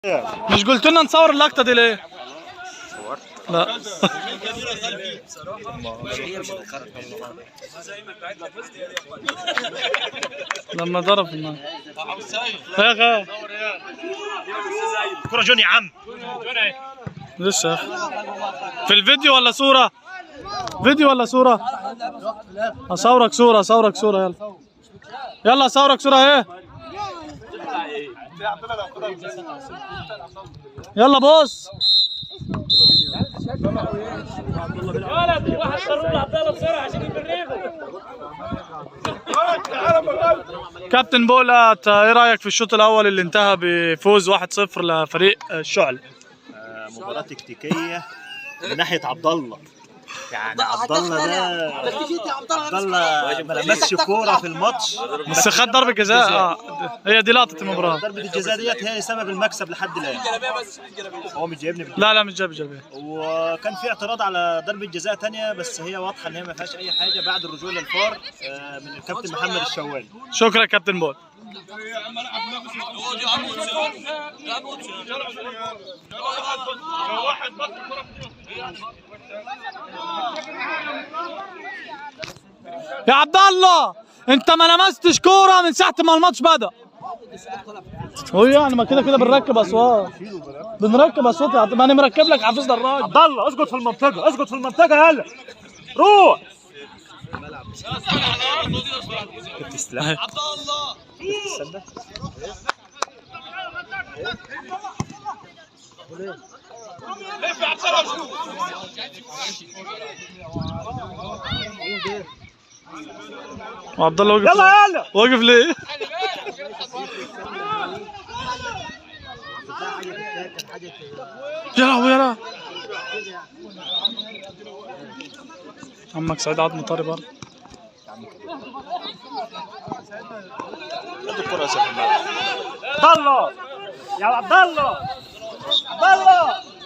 مش قلت لنا نصور اللقطة دي ليه؟ صورت؟ لا لما ضرب النار يا اخي كرة جون يا عم. لسه في الفيديو ولا صورة؟ فيديو ولا صورة؟ اصورك صورة اصورك صورة يلا يلا اصورك صورة اهي يلا بص كابتن بولات ايه رايك في الشوط الاول اللي انتهى بفوز 1-0 لفريق الشعل؟ مباراة تكتيكية من ناحية عبد الله. يعني عبد الله ده عبد الله ما لمسش كورة في الماتش بس خد ضربة جزاء. هي دي لقطة المباراة. ضربة الجزاء ديت هي سبب المكسب لحد الآن. هو مش جايبني لا مش جايب. وكان في اعتراض على ضربة جزاء تانية بس هي واضحة ان هي ما فيهاش أي حاجة بعد الرجوع للفار من الكابتن محمد الشوالي. شكرا كابتن بول. يا عبد الله انت ما لمستش كوره من ساعه ما الماتش بدا. هو يعني ما كده بنركب اصوات ما انا مركب لك حافظ دراج. عبد الله اسقط في المنطقه يلا روح. عبد الله وعبد الله واقف يلا واقف ليه؟ يا لهوي يا عمك سعيد عظم طاري برضه. عبد الله يا عبد الله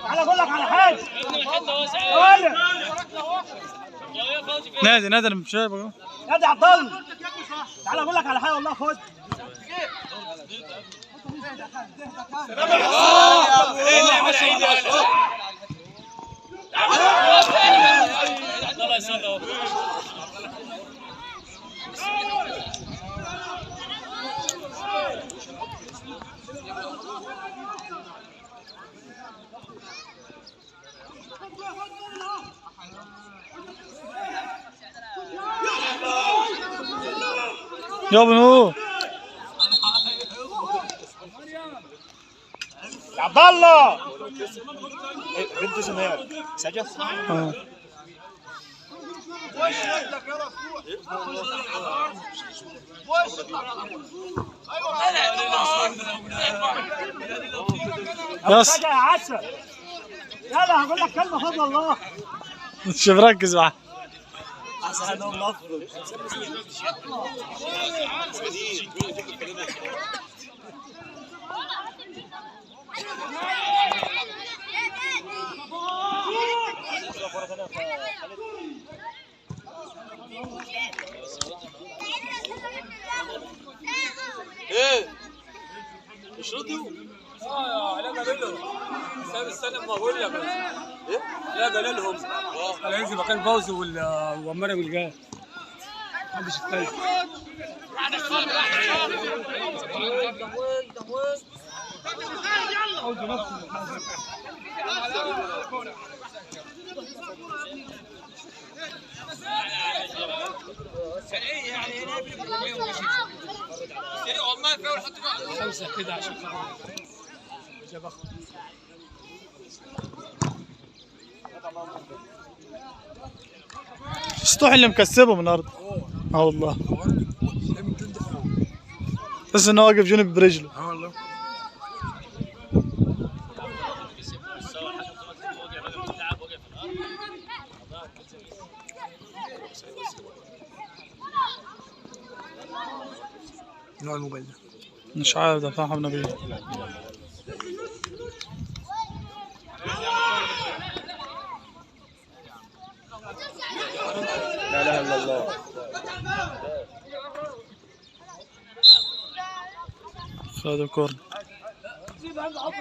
تعالى اقول لك على حاجه. نادي انا مش شايف اهو. نادي عبد الله تعالى اقول لك على حاجه والله خد. يا بنو يا عبد الله بنت سمير سجل. يس يا عسل يلا هقول لك كلمه فضل الله. مش مركز معاه. ايه مش راضي؟ لا قال لهم استنى ما اقول لك. ايه؟ لا قال لهم انا هنزل مكان فوزي وعماره والجاه محدش يتكلم. خمسة كده عشان سطوح اللي مكسبهم النهارده. والله بس انه واقف جنب برجله. والله نوع الموبايل ده مش عارف ده فاهم نبيه. لا اله الا الله. خدوا كورن. عبد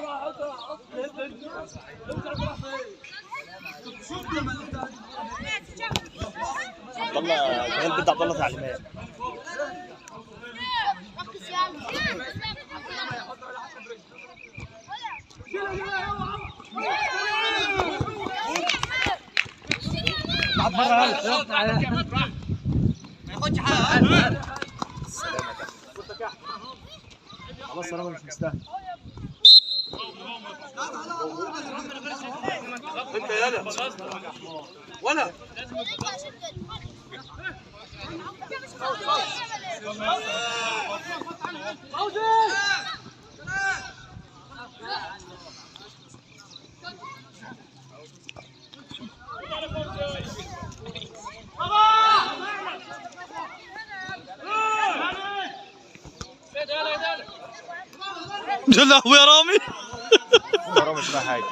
الله شغال بنت عبد الله تعليمات. خلاص سلامة مش مستاهل. انت يلا ولا يا لهوي يا رامي. رامي مش رايح حاجة.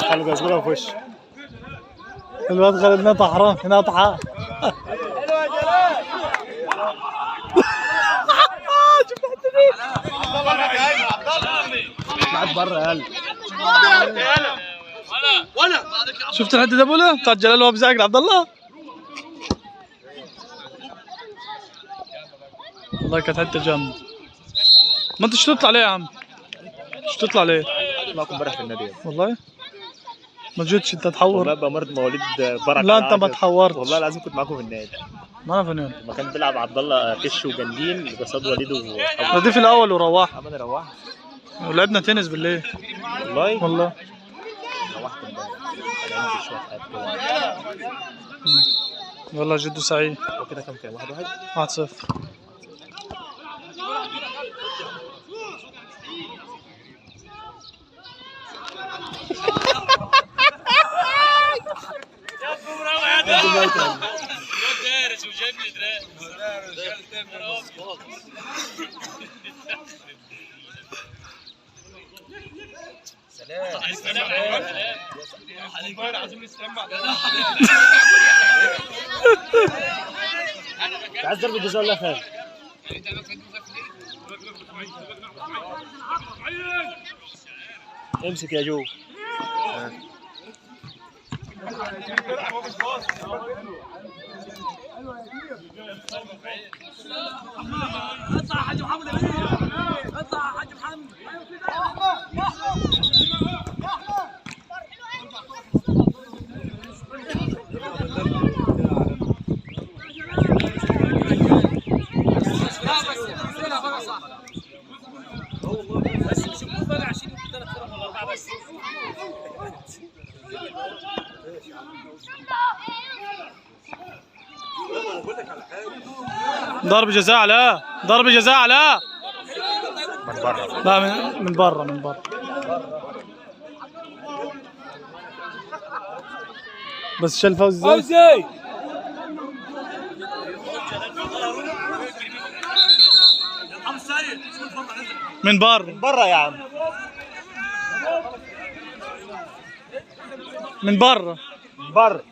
خلوا جزمله في وشه. الواد خالد نطح رامي نطحه. قاعد بره يا قلب. شفت الحته ده بولا بتاع جلال وهو بيزعق لعبد الله. والله كانت حته جامده. ما انت تطلع ليه يا عم؟ تطلع ليه؟ معكم امبارح في النادي والله ما جيتش انت تحور. والله بمرض مواليد بركه. لا انت ما تحورتش والله العظيم كنت معاكم في النادي. ما انا فنان. لما كان بيلعب عبد الله كش وجنديل قصاد وليد ده في الاول وروح. انا روحت ولعبنا تنس بالليل. والله روحت امبارح. انا عندي شويه حاجات كده. والله جد سعيد. وكده كام 1-1 1-0. عايز ضربة جزاء ولا فاهم؟ امسك يا جو. اطلع حاج محمد اطلع حاج محمد. ضرب جزاء على ضرب جزاء على من بره. لا من برا من برا. بس شال فوزي ازاي؟ من برا من بره يا عم. من برا من بره.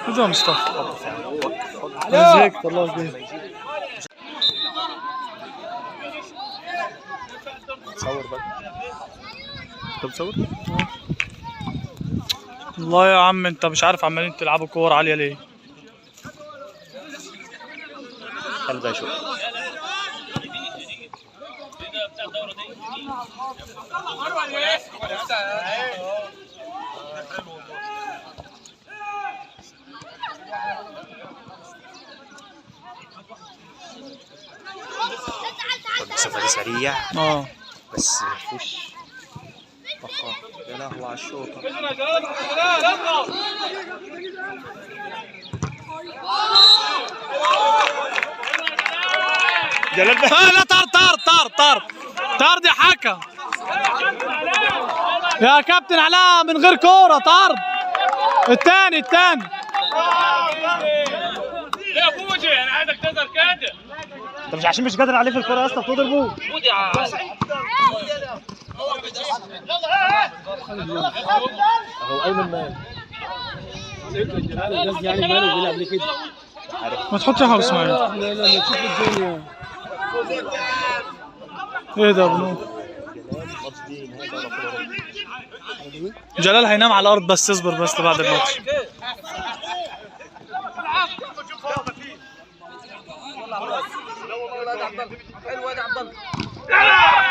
هذا مصطفى زيك الله يهديك. تصور بقى. انت بتصور؟ والله يا عم انت مش عارف عمالين تلعبوا كور عاليه ليه؟ خلي شوف. سفر سريع بس مفيهوش فخار. يا لهوي على الشوطه. جلال لا طرد يا حكم يا كابتن علاء من غير كوره طرد. الثاني يا بوجي انا عايزك تظهر كده. انت مش عشان مش قادر عليه في الكوره يا اسطى بتضربه. اهو ايمن مان يعني ماله بيلعب قبل كده. ما تحطش يا اسماعيل. احنا لما نشوف الدنيا ايه ده يا ابو نور؟ جلال هينام على الارض بس اصبر بس بعد الماتش.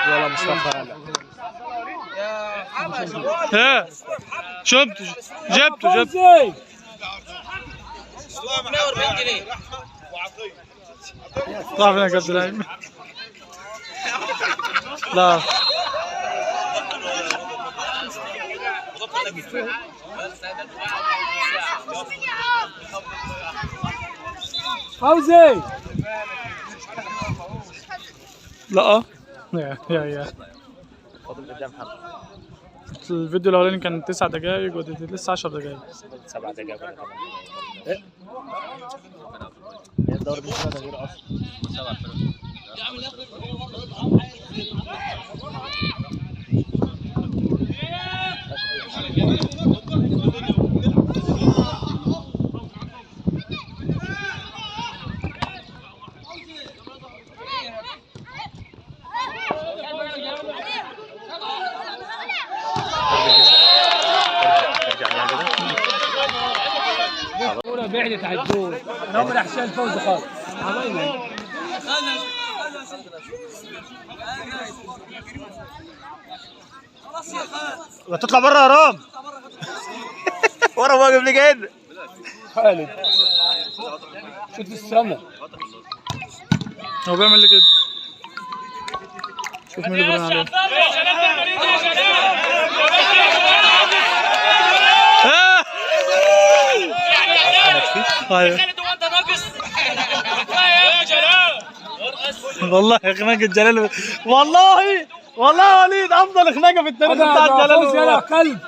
يلا مصطفى ايه جبته طلع فينا كابتن الايمن. لا فوزي لا يا فاضل قدام حد. الفيديو الاولاني كان 9 دقايق ودي لسه 10 دقايق. 7 دقايق ولا 8 دقايق. ايه الدوري مش هذا غير اصلا. الكوره بعدت على الجول. انا عمري احسن فوز خالص. ما تطلع بره يا رام. ورا واقف لي كده. خالد شوف السما. هو بيعمل لي كده. شوف مين اللي بيرن عليه. ايوه والله خناقة جلال والله وليد افضل خناقة في التاريخ بتاع جلال. يا كلب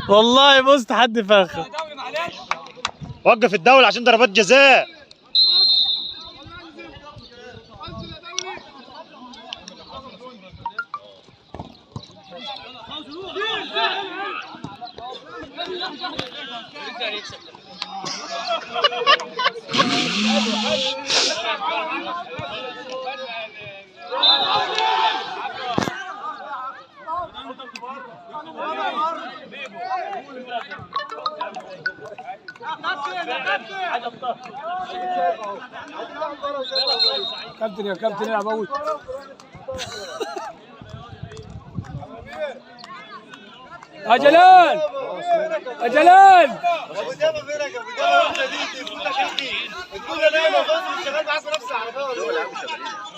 والله بص تحدي فاخر. وقف الدولة عشان ضربات جزاء. كابتن يا كابتن العب قوي. يا جلال يا جلال ابو ديابه فينك يا ابو ديابه؟ واحده دي تقول لك انت تقول انا انا فاضي شغال معاك في نفس العربيه ولا ايه؟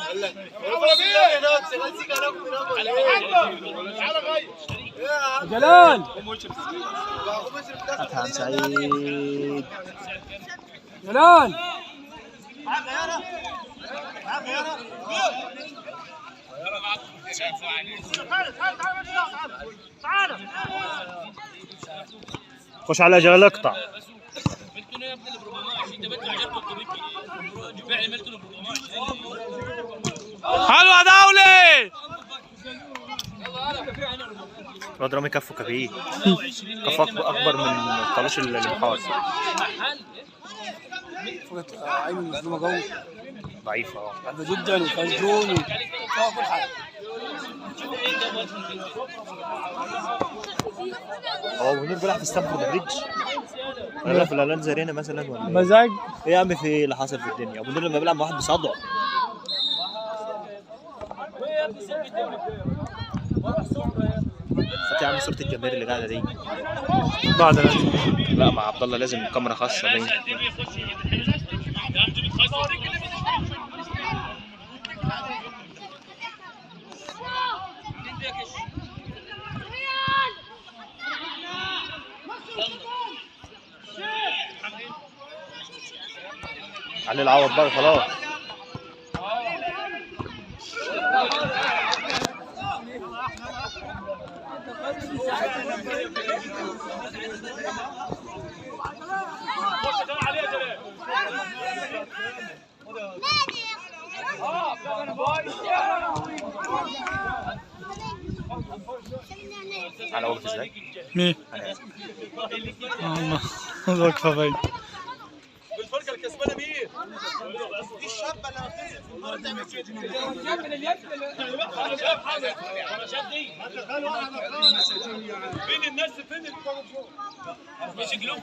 قال لك انا شغال سيكا هناك من تعالى غير يا جلال فتحي سعيد. جلال خش على جلال اقطع. حلوة دولي. الواد رامي كفه كبير. كفه اكبر من طالوش المحاط. عيني مظلومه قوي ضعيفه ضعيفه جدا وفنجون كل حاجه. هو منير بيلعب في ستانفورد بريدج ولا في الالانزا ارينا مثلا ولا ايه؟ مزاج. ايه يا عم في ايه اللي حصل في الدنيا؟ ابو منير لما بيلعب مع واحد بصدع. يا عم صورة الجماهير اللي قاعدة دي بعد لا مع عبد الله لازم كاميرا خاصة باين. علي العوض بقى خلاص. انا واقف ازاي؟ مين؟ الله واقفه باين. بالفرقه الكسبانه مين؟ دي الشابه اللي هتنزل في المباراه تعمل كده. فين الناس فين اللي مش قلوب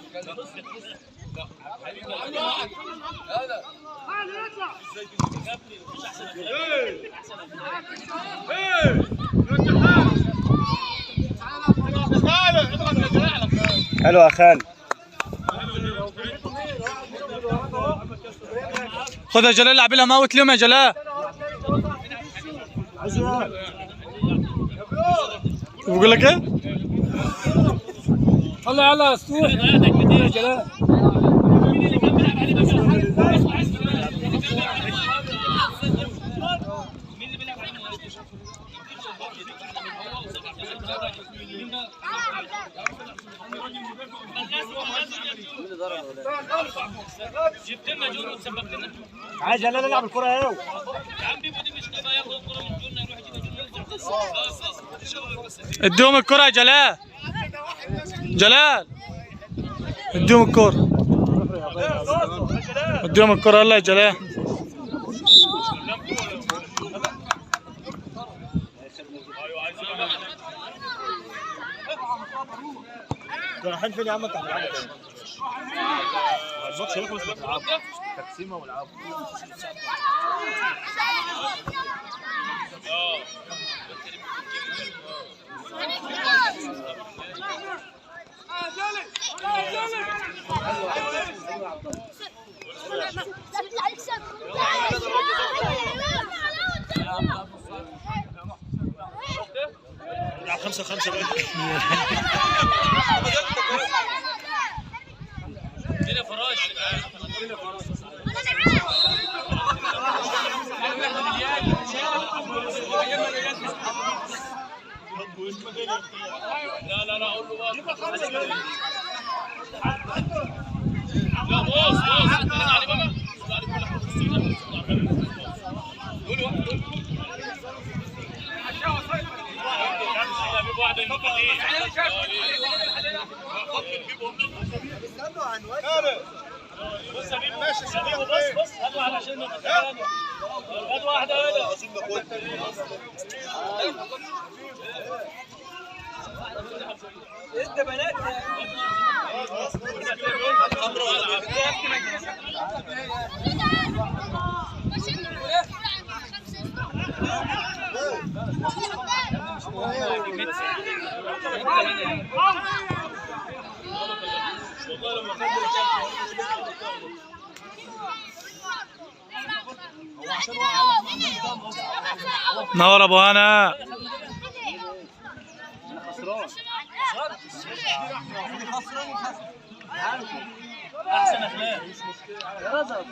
حلو يا خالد. خذ يا جلال العب لها موت اليوم يا جلال. بقول لك ايه؟ الله يلا اسطوح يا جلال. جبت لنا جون وسبقت لنا. عايز جلال العب الكره اهي. يا عم بيبو دي مشكله بقى، ياخد الكره من جون يروح يجيب جون. اديهم الكرة يا جلال. جلال اديهم الكرة. اديهم الكرة يلا يا جلال. رايحين فين يا عم؟ انت هتلعبوا تاني. الماتش هيخلص بتلعبوا تقسيمه والعبوا. على 5-5 بقى. دينا فراش. لا لا لا اقول له بقى. لا بص علي بقى. قول واحد بص يا بيبو ماشي بص هاتوا علشان هات واحده هنا انت بنات نور ابو هنا. احسن اخلاق يا رزق.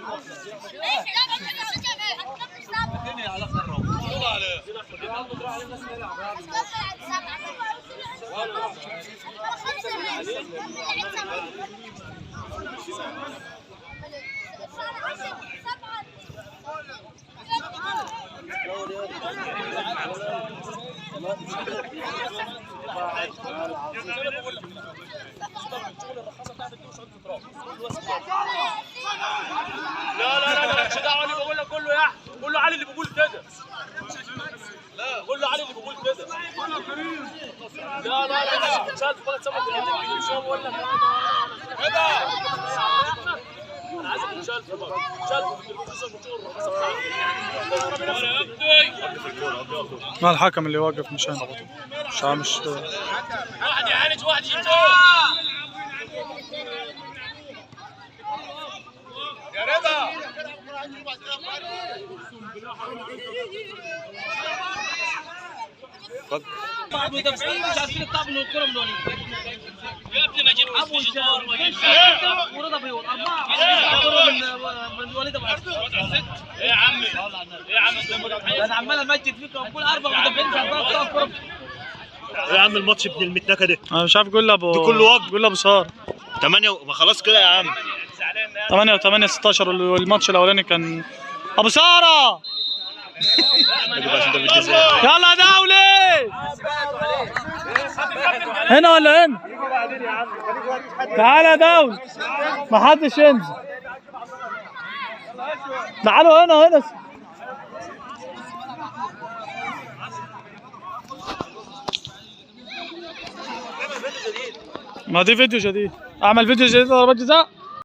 لا لا لا مش دعوه اللي بقول لك كله يا احمد. قول له علي اللي بيقول كده. لا قول له علي اللي بيقول كده. لا لا لا مش عارف خلاص سمك اللي شو بقول لك كده. انا عايزك تشال سمك تشال ما الحكم اللي واقف مش واحد يعالج واحد يجيب يا رضا بعض مدافعين مش عارفين يطلعوا الكره من وليد. يا ابني ما جيب ابو شهر ورضا بيقول اربعه من وليد ابو عزيز. ايه يا عمي ايه يا عم انا عمال امجد فيك وبقول اربع مدافعين مش عارفين يطلعوا الكره. يا عم الماتش ابن المتنكه ده انا مش عارف، قول لابو ده كله وجه. قول لابو سار 8 ما خلاص كده يا عم 8 و8 16 والماتش الاولاني كان ابو ساره. يلا يا دولي هنا ولا هنا؟ تعالى يا دولي ما حدش ينزل. تعالوا هنا ما دي فيديو جديد. اعمل فيديو جديد ضربات جزاء.